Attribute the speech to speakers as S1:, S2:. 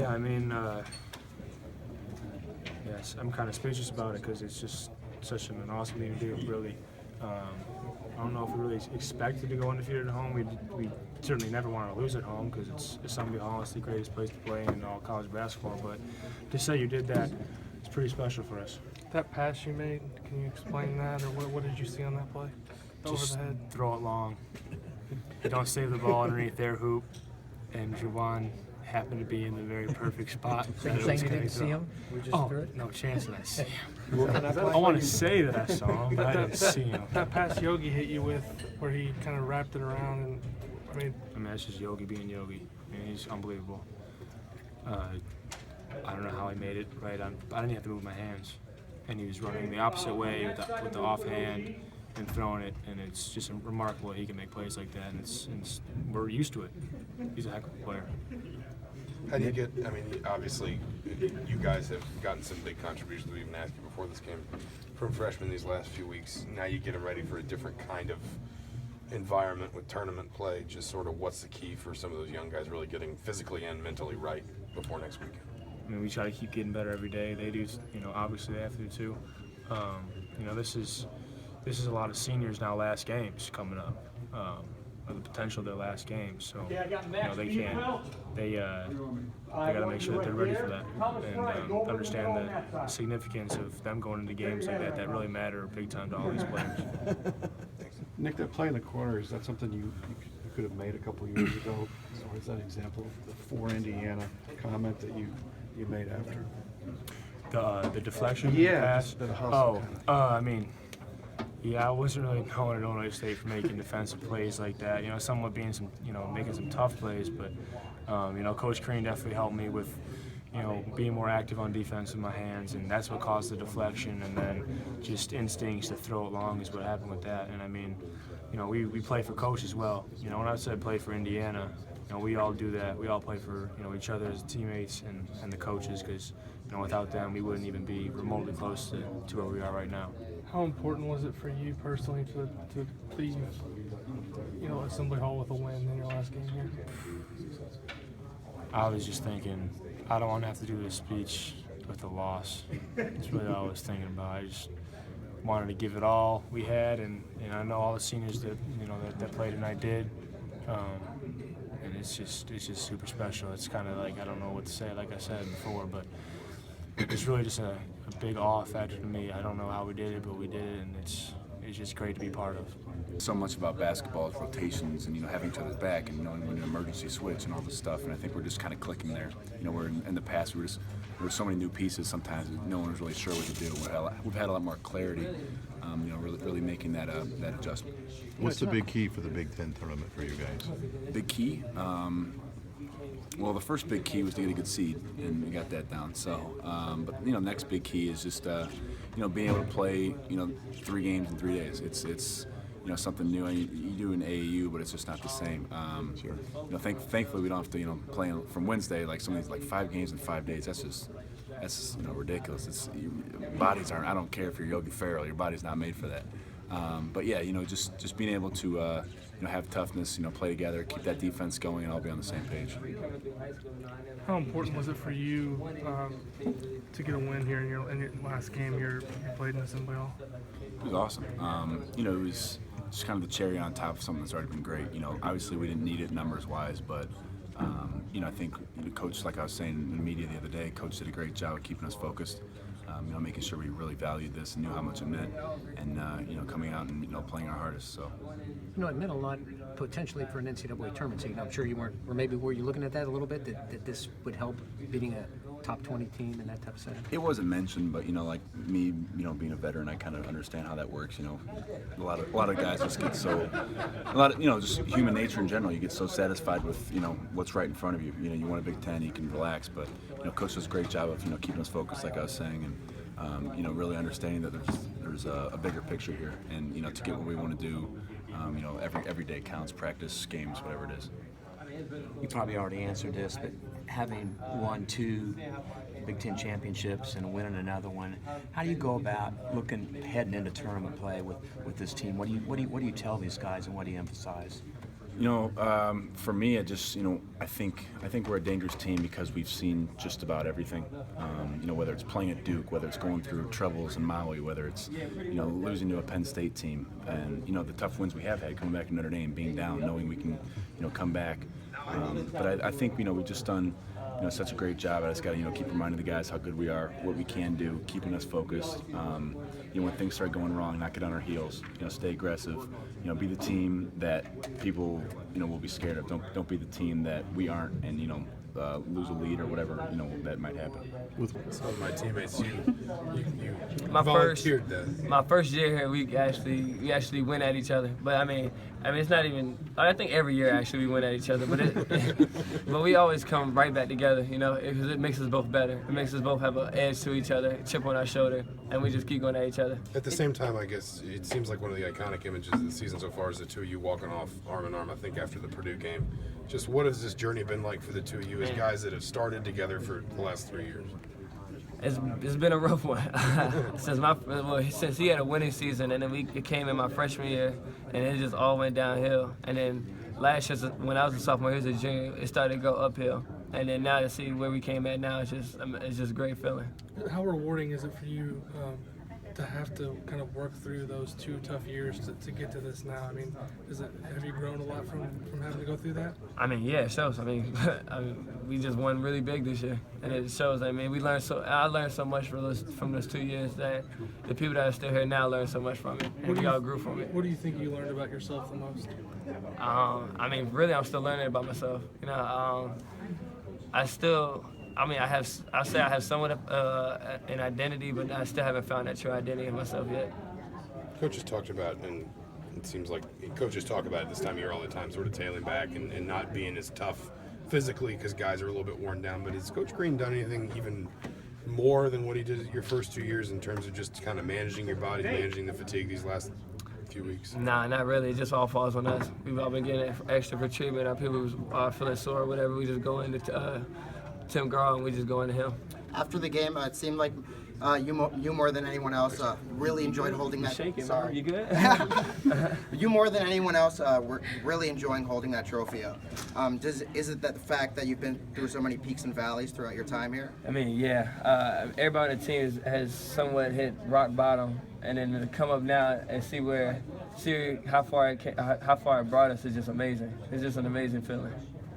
S1: Yeah, I mean, yes, I'm kind of speechless about it because it's just such an awesome thing to do, really. I don't know if we really expected to go undefeated at home. We certainly never want to lose at home because it's Assembly Hall. It's the greatest place to play in all college basketball. But to say you did that, it's pretty special for us.
S2: That pass you made, can you explain that, or what did you see on that play?
S1: Just
S2: over the head?
S1: Throw it long. You don't save the ball underneath their hoop, and Juwan happened to be in the very perfect spot.
S3: So you're saying you didn't see him?
S1: Oh, no chance that I see him. I want to say that I saw him, but I didn't see him.
S2: That pass Yogi hit you with, where he kind of wrapped it around, and I mean,
S1: that's just Yogi being Yogi. I mean, he's unbelievable. I don't know how he made it right on. I didn't have to move my hands, and he was running the opposite way with the offhand and throwing it, and it's just remarkable he can make plays like that, and we're used to it. He's a heck of a player.
S4: How do you get, I mean, obviously, you guys have gotten some big contributions. We even asked you before this game from freshmen these last few weeks. Now you get them ready for a different kind of environment with tournament play. Just sort of what's the key for some of those young guys really getting physically and mentally right before next weekend?
S1: I mean, we try to keep getting better every day. They do, obviously they have to do too. This is a lot of seniors now last games coming up. Or the potential of their last games, so they got to make sure that they're ready for that and understand the significance of them going into games like that really matter big time to all these players.
S5: Nick, that play in the corner, is that something you could have made a couple years ago? Or is that an example of the for Indiana comment that you made after?
S1: The deflection pass?
S5: The hustle.
S1: I mean, yeah, I wasn't really known at Illinois State for making defensive plays like that. Somewhat being some, making some tough plays, but Coach Crean definitely helped me with, being more active on defense with my hands, and that's what caused the deflection. And then just instincts to throw it long is what happened with that. And I mean, we play for Coach as well. When I said play for Indiana, we all do that. We all play for each other as teammates and the coaches, because without them we wouldn't even be remotely close to where we are right now.
S2: how important was it for you personally to leave, Assembly Hall with a win in your last game here?
S1: I was just thinking, I don't want to have to do this speech with a loss. That's really all I was thinking about. I just wanted to give it all we had, and I know all the seniors that that played tonight did, and it's just super special. It's kind of like, I don't know what to say, like I said before, but it's really just a big awe factor to me. I don't know how we did it, but we did it, and it's just great to be part of.
S6: So much about basketball is rotations and having each other's back and knowing when an emergency switch and all this stuff, and I think we're just kind of clicking there. Where in the past there were so many new pieces sometimes that no one was really sure what to do. We've had a lot more clarity, really making that adjustment.
S7: What's the big key for the Big Ten tournament for you guys?
S6: Big key? Well, the first big key was to get a good seed, and we got that down. So, but next big key is just being able to play 3 games in 3 days. It's something new. You do an AAU, but it's just not the same.
S7: Sure.
S6: Thankfully we don't have to play from Wednesday like some of these 5 games in 5 days. That's just ridiculous. Bodies aren't. I don't care if you're Yogi Ferrell. Your body's not made for that. But yeah, just being able to have toughness, play together, keep that defense going, and all be on the same page.
S2: How important was it for you to get a win here in your last game you played in Assembly Hall?
S6: It was awesome. It was just kind of the cherry on top of something that's already been great. Obviously we didn't need it numbers-wise, but I think Coach, like I was saying in the media the other day, Coach did a great job of keeping us focused. Making sure we really valued this and knew how much it meant, and coming out and playing our hardest. So,
S3: it meant a lot potentially for an NCAA tournament. So I'm sure you weren't, or maybe were you looking at that a little bit, that this would help beating a top 20 team in that type of setting?
S6: It wasn't mentioned, but like me, being a veteran, I kind of understand how that works. A lot of guys just get so, just human nature in general. You get so satisfied with what's right in front of you. You want a Big Ten, you can relax, but Coach does a great job of keeping us focused, like I was saying, and really understanding that there's a bigger picture here, and to get what we want to do, every day counts, practice, games, whatever it is.
S8: You probably already answered this, but having won 2 Big Ten championships and winning another one, how do you go about heading into tournament play with this team? What do you tell these guys, and what do you emphasize?
S6: For me, I think we're a dangerous team because we've seen just about everything. Whether it's playing at Duke, whether it's going through troubles in Maui, whether it's losing to a Penn State team, and the tough wins we have had, coming back to Notre Dame, being down, knowing we can come back. But I think we've just done such a great job. I just got to keep reminding the guys how good we are, what we can do, keeping us focused. When things start going wrong, not get on our heels. Stay aggressive. Be the team that people will be scared of. Don't be the team that we aren't, and lose a lead or whatever that might happen.
S4: With some of my teammates, you
S9: my
S4: volunteered that.
S9: My first year here, we actually went at each other. But I mean, it's not even. I think every year actually we went at each other. But we always come right back together, because it makes us both better. It makes us both have an edge to each other, a chip on our shoulder, and we just keep going at each other.
S4: At the same time, I guess it seems like one of the iconic images of the season so far is the two of you walking off arm in arm. I think after the Purdue game. Just what has this journey been like for the two of you as guys that have started together for the last 3 years?
S9: It's been a rough one since he had a winning season, and then it came in my freshman year, and it just all went downhill. And then last year, when I was a sophomore, he was a junior, it started to go uphill. And then now to see where we came at now, it's just a great feeling.
S2: How rewarding is it for you to have to kind of work through those 2 tough years to get to this now? I mean, have you grown a lot from having to go through that?
S9: I mean, yeah, it shows. I mean, we just won really big this year, and it shows. I mean, I learned so much from those 2 years that the people that are still here now learn so much from it, and we all grew from it.
S2: What do you think you learned about yourself the most?
S9: I mean, really, I'm still learning about myself. I say I have somewhat of an identity, but I still haven't found that true identity in myself yet.
S4: Coaches talked about, and it seems like coaches talk about it this time of year all the time, sort of tailing back and not being as tough physically because guys are a little bit worn down. But has Coach Green done anything even more than what he did your first 2 years in terms of just kind of managing your body, managing the fatigue these last few weeks?
S9: Nah, not really. It just all falls on us. We've all been getting extra for treatment. Our people who's feeling sore or whatever, we just go into Tim Garl and we just go into him.
S10: After the game, it seemed like you more than anyone else really enjoyed holding that.
S9: Shaking,
S10: sorry,
S9: you good?
S10: You more than anyone else were really enjoying holding that trophy up. Is it that the fact that you've been through so many peaks and valleys throughout your time here?
S9: I mean, yeah. Everybody on the team has somewhat hit rock bottom, and then to come up now and see how far it brought us is just amazing. It's just an amazing feeling.